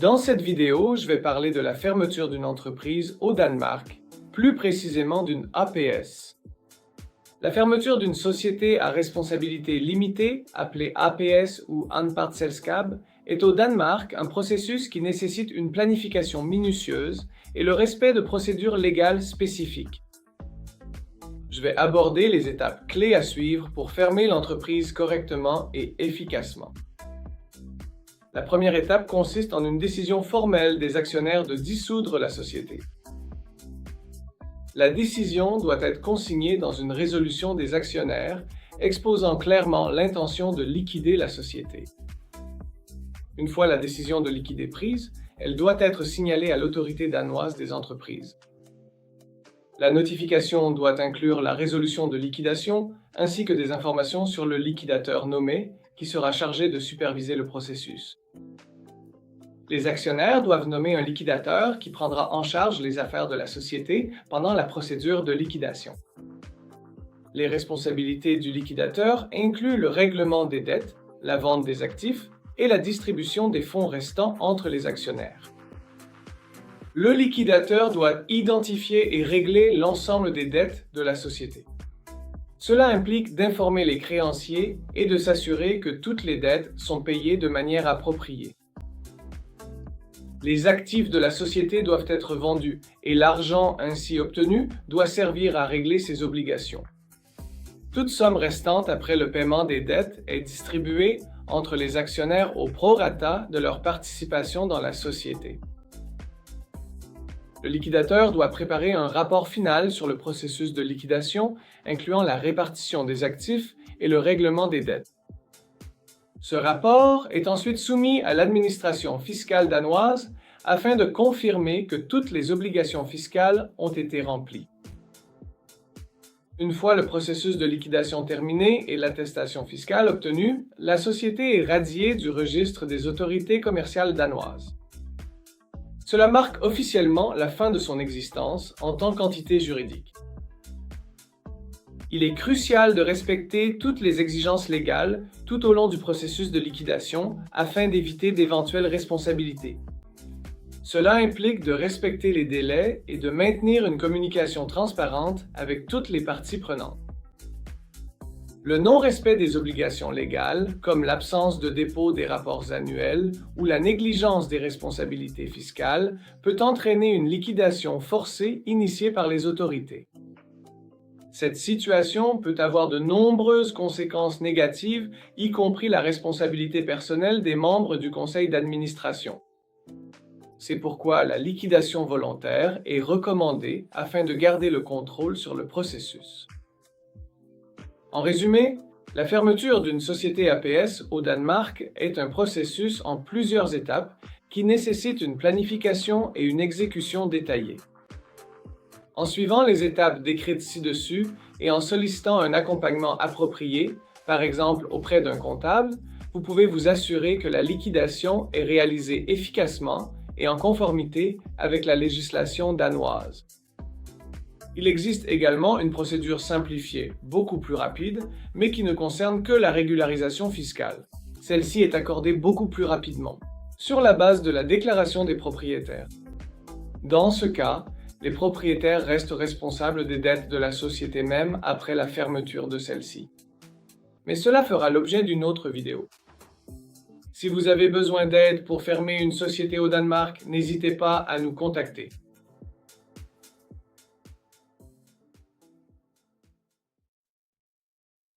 Dans cette vidéo, je vais parler de la fermeture d'une entreprise au Danemark, plus précisément d'une APS. La fermeture d'une société à responsabilité limitée, appelée APS ou Anpartsselskab, est au Danemark un processus qui nécessite une planification minutieuse et le respect de procédures légales spécifiques. Je vais aborder les étapes clés à suivre pour fermer l'entreprise correctement et efficacement. La première étape consiste en une décision formelle des actionnaires de dissoudre la société. La décision doit être consignée dans une résolution des actionnaires, exposant clairement l'intention de liquider la société. Une fois la décision de liquider prise, elle doit être signalée à l'autorité danoise des entreprises. La notification doit inclure la résolution de liquidation, ainsi que des informations sur le liquidateur nommé, qui sera chargé de superviser le processus. Les actionnaires doivent nommer un liquidateur qui prendra en charge les affaires de la société pendant la procédure de liquidation. Les responsabilités du liquidateur incluent le règlement des dettes, la vente des actifs et la distribution des fonds restants entre les actionnaires. Le liquidateur doit identifier et régler l'ensemble des dettes de la société. Cela implique d'informer les créanciers et de s'assurer que toutes les dettes sont payées de manière appropriée. Les actifs de la société doivent être vendus et l'argent ainsi obtenu doit servir à régler ses obligations. Toute somme restante après le paiement des dettes est distribuée entre les actionnaires au prorata de leur participation dans la société. Le liquidateur doit préparer un rapport final sur le processus de liquidation, incluant la répartition des actifs et le règlement des dettes. Ce rapport est ensuite soumis à l'administration fiscale danoise afin de confirmer que toutes les obligations fiscales ont été remplies. Une fois le processus de liquidation terminé et l'attestation fiscale obtenue, la société est radiée du registre des autorités commerciales danoises. Cela marque officiellement la fin de son existence en tant qu'entité juridique. Il est crucial de respecter toutes les exigences légales tout au long du processus de liquidation afin d'éviter d'éventuelles responsabilités. Cela implique de respecter les délais et de maintenir une communication transparente avec toutes les parties prenantes. Le non-respect des obligations légales, comme l'absence de dépôt des rapports annuels ou la négligence des responsabilités fiscales, peut entraîner une liquidation forcée initiée par les autorités. Cette situation peut avoir de nombreuses conséquences négatives, y compris la responsabilité personnelle des membres du conseil d'administration. C'est pourquoi la liquidation volontaire est recommandée afin de garder le contrôle sur le processus. En résumé, la fermeture d'une société APS au Danemark est un processus en plusieurs étapes qui nécessite une planification et une exécution détaillée. En suivant les étapes décrites ci-dessus et en sollicitant un accompagnement approprié, par exemple auprès d'un comptable, vous pouvez vous assurer que la liquidation est réalisée efficacement et en conformité avec la législation danoise. Il existe également une procédure simplifiée, beaucoup plus rapide, mais qui ne concerne que la régularisation fiscale. Celle-ci est accordée beaucoup plus rapidement, sur la base de la déclaration des propriétaires. Dans ce cas, les propriétaires restent responsables des dettes de la société même après la fermeture de celle-ci. Mais cela fera l'objet d'une autre vidéo. Si vous avez besoin d'aide pour fermer une société au Danemark, n'hésitez pas à nous contacter.